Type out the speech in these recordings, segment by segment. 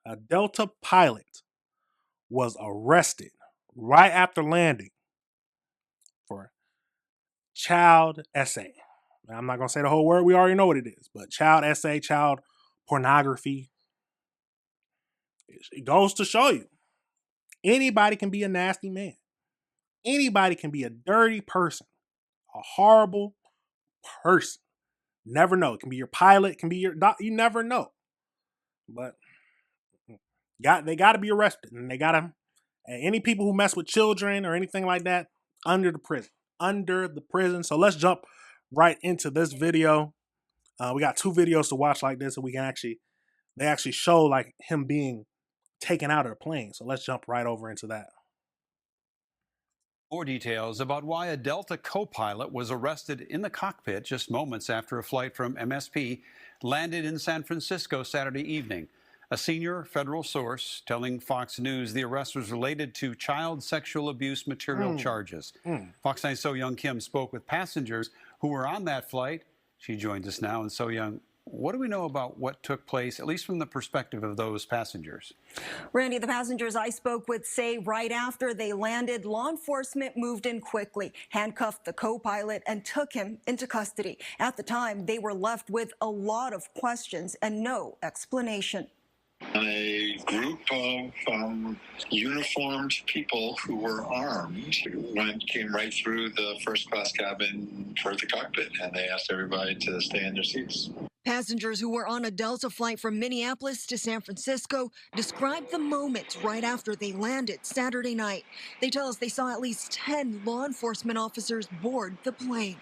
A Delta pilot was arrested right after landing for child essay. I'm not going to say the whole word. We already know what it is. But child essay, child pornography. It goes to show you. Anybody can be a nasty man. Anybody can be a dirty person. A horrible person. Never know. It can be your pilot. It can be your doc. You never know. But they got to be arrested. And they got to... Any people who mess with children or anything like that, under the prison. Under the prison. So let's jump right into this video. We got 2 videos to watch like this, and they actually show like him being taken out of the plane. So let's jump right over into that. More details about why a Delta co-pilot was arrested in the cockpit just moments after a flight from MSP landed in San Francisco Saturday evening. A senior federal source telling Fox News the arrest was related to child sexual abuse material charges. Fox 9's So-Young Kim spoke with passengers who were on that flight. She joins us now. And So-Young, what do we know about what took place, at least from the perspective of those passengers? Randy, the passengers I spoke with say right after they landed, law enforcement moved in quickly, handcuffed the co-pilot, and took him into custody. At the time, they were left with a lot of questions and no explanation. A group of uniformed people who were armed came right through the first class cabin toward the cockpit, and they asked everybody to stay in their seats. Passengers who were on a Delta flight from Minneapolis to San Francisco described the moments right after they landed Saturday night. They tell us they saw at least 10 law enforcement officers board the plane.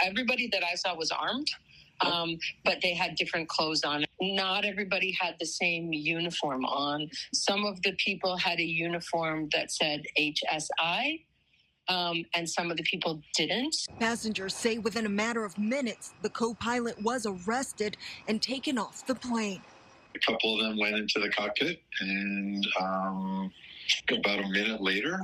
Everybody that I saw was armed. But they had different clothes on. Not everybody had the same uniform on. Some of the people had a uniform that said HSI, and some of the people didn't. Passengers say within a matter of minutes, the co-pilot was arrested and taken off the plane. A couple of them went into the cockpit, and about a minute later,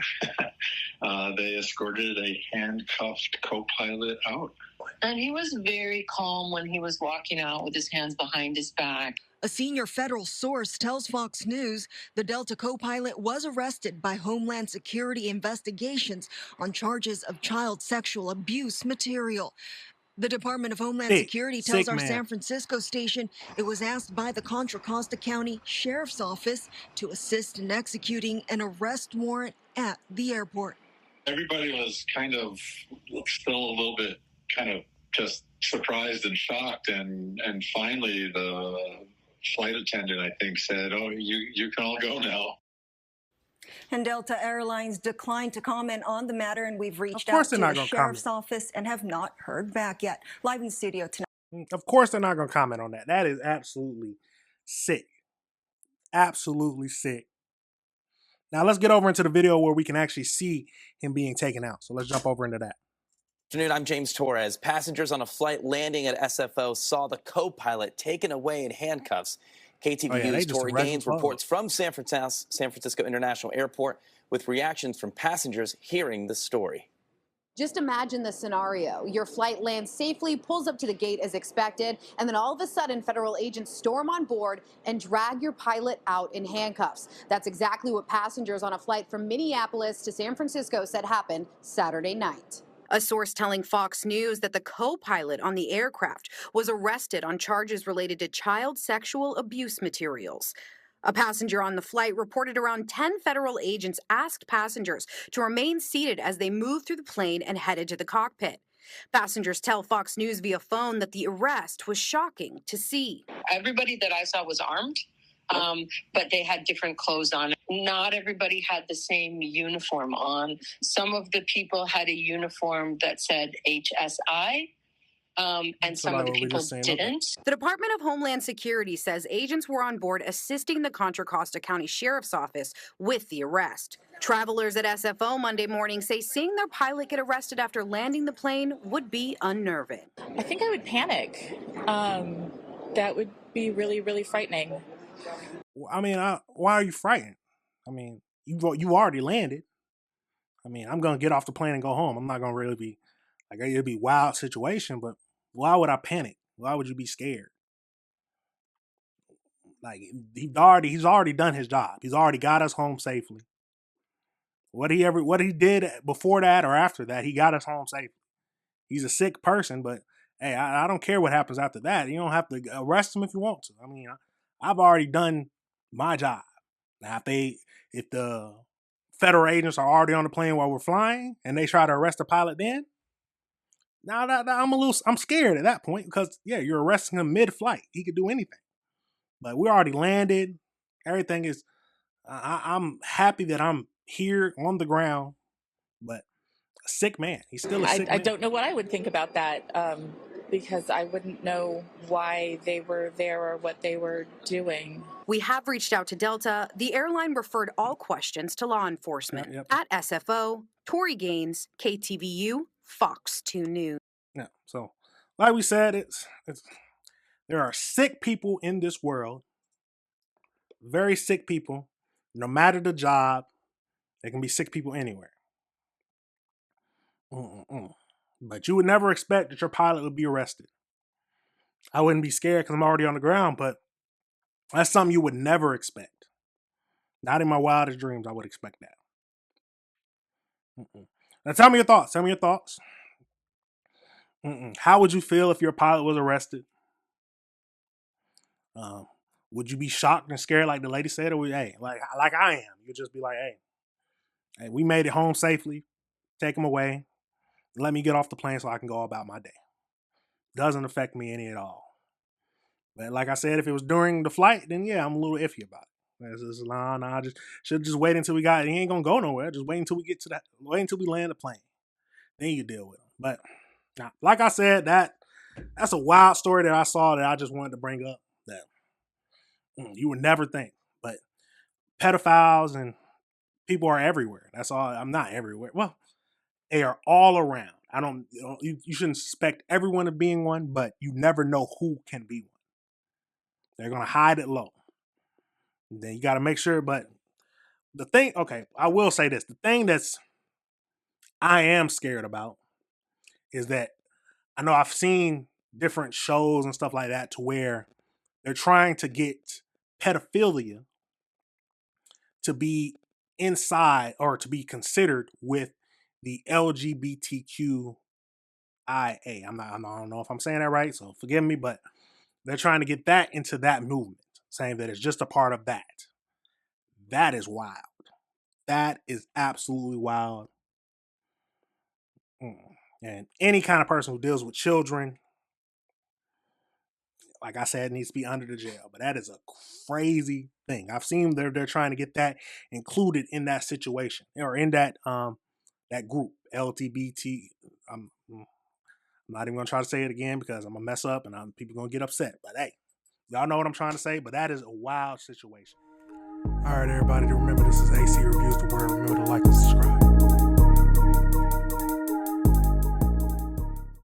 they escorted a handcuffed co-pilot out. And he was very calm when he was walking out with his hands behind his back. A senior federal source tells Fox News the Delta co-pilot was arrested by Homeland Security investigations on charges of child sexual abuse material. The Department of Homeland Security tells our San Francisco station it was asked by the Contra Costa County Sheriff's Office to assist in executing an arrest warrant at the airport. Everybody was kind of still a little bit kind of just surprised and shocked, and finally the flight attendant, I think, said, "Oh, you can all go now." And Delta Airlines declined to comment on the matter, and we've reached out to the Sheriff's Office and have not heard back yet. Live in studio tonight. Of course they're not going to comment on that. That is absolutely sick. Absolutely sick. Now let's get over into the video where we can actually see him being taken out. So let's jump over into that. Good afternoon, I'm James Torres. Passengers on a flight landing at SFO saw the co-pilot taken away in handcuffs. KTVU's Tori Gaines reports from San Francisco International Airport with reactions from passengers hearing the story. Just imagine the scenario. Your flight lands safely, pulls up to the gate as expected, and then all of a sudden, federal agents storm on board and drag your pilot out in handcuffs. That's exactly what passengers on a flight from Minneapolis to San Francisco said happened Saturday night. A source telling Fox News that the co-pilot on the aircraft was arrested on charges related to child sexual abuse materials. A passenger on the flight reported around 10 federal agents asked passengers to remain seated as they moved through the plane and headed to the cockpit. Passengers tell Fox News via phone that the arrest was shocking to see. Everybody that I saw was armed. But they had different clothes on. Not everybody had the same uniform on. Some of the people had a uniform that said HSI, and some of the people didn't. The Department of Homeland Security says agents were on board assisting the Contra Costa County Sheriff's Office with the arrest. Travelers at SFO Monday morning say seeing their pilot get arrested after landing the plane would be unnerving. I think I would panic. That would be really, really frightening. I mean, why are you frightened? I mean, you already landed. I mean, I'm going to get off the plane and go home. I'm not going to really be, like, it'd be a wild situation, but why would I panic? Why would you be scared? Like he's already done his job. He's already got us home safely. What he did before that or after that, he got us home safely. He's a sick person, but hey, I don't care what happens after that. You don't have to arrest him if you want to. I mean, I've already done my job. Now, if the federal agents are already on the plane while we're flying and they try to arrest the pilot, then now I'm scared at that point because yeah, you're arresting him mid-flight. He could do anything. But we already landed. Everything is. I'm happy that I'm here on the ground, but a sick man. He's still a sick man. I don't know what I would think about that because I wouldn't know why they were there or what they were doing. We have reached out to Delta. The airline referred all questions to law enforcement. At SFO, Tori Gaines, KTVU, Fox 2 News. Yeah. So, like we said, it's there are sick people in this world. Very sick people. No matter the job, there can be sick people anywhere. But you would never expect that your pilot would be arrested. I wouldn't be scared because I'm already on the ground, but that's something you would never expect. Not in my wildest dreams I would expect that. Now tell me your thoughts. How would you feel if your pilot was arrested? Would you be shocked and scared like the lady said? Or hey, like I am. You'd just be like, hey, we made it home safely. Take him away. Let me get off the plane so I can go about my day. Doesn't affect me any at all. But like I said, if it was during the flight, then yeah, I'm a little iffy about it. I should just wait until we got it. He ain't gonna go nowhere. Just wait until we land the plane. Then you deal with him. But like I said, that's a wild story that I saw that I just wanted to bring up. That you would never think. But pedophiles and people are everywhere. That's all. I'm not everywhere. Well, they are all around. You shouldn't suspect everyone of being one, but you never know who can be one. They're going to hide it low. And then you got to make sure, but the thing, okay, I will say this. The thing I am scared about is that I know I've seen different shows and stuff like that to where they're trying to get pedophilia to be inside or to be considered with the LGBTQIA. I don't know if I'm saying that right, so forgive me, but they're trying to get that into that movement, saying that it's just a part of that. That is wild. That is absolutely wild. And any kind of person who deals with children, like I said, needs to be under the jail. But that is a crazy thing. I've seen they're trying to get that included in that situation or in that that group, LGBT. I'm not even gonna try to say it again because I'm gonna mess up and people gonna get upset. But hey, y'all know what I'm trying to say. But that is a wild situation. All right, everybody, remember this is AC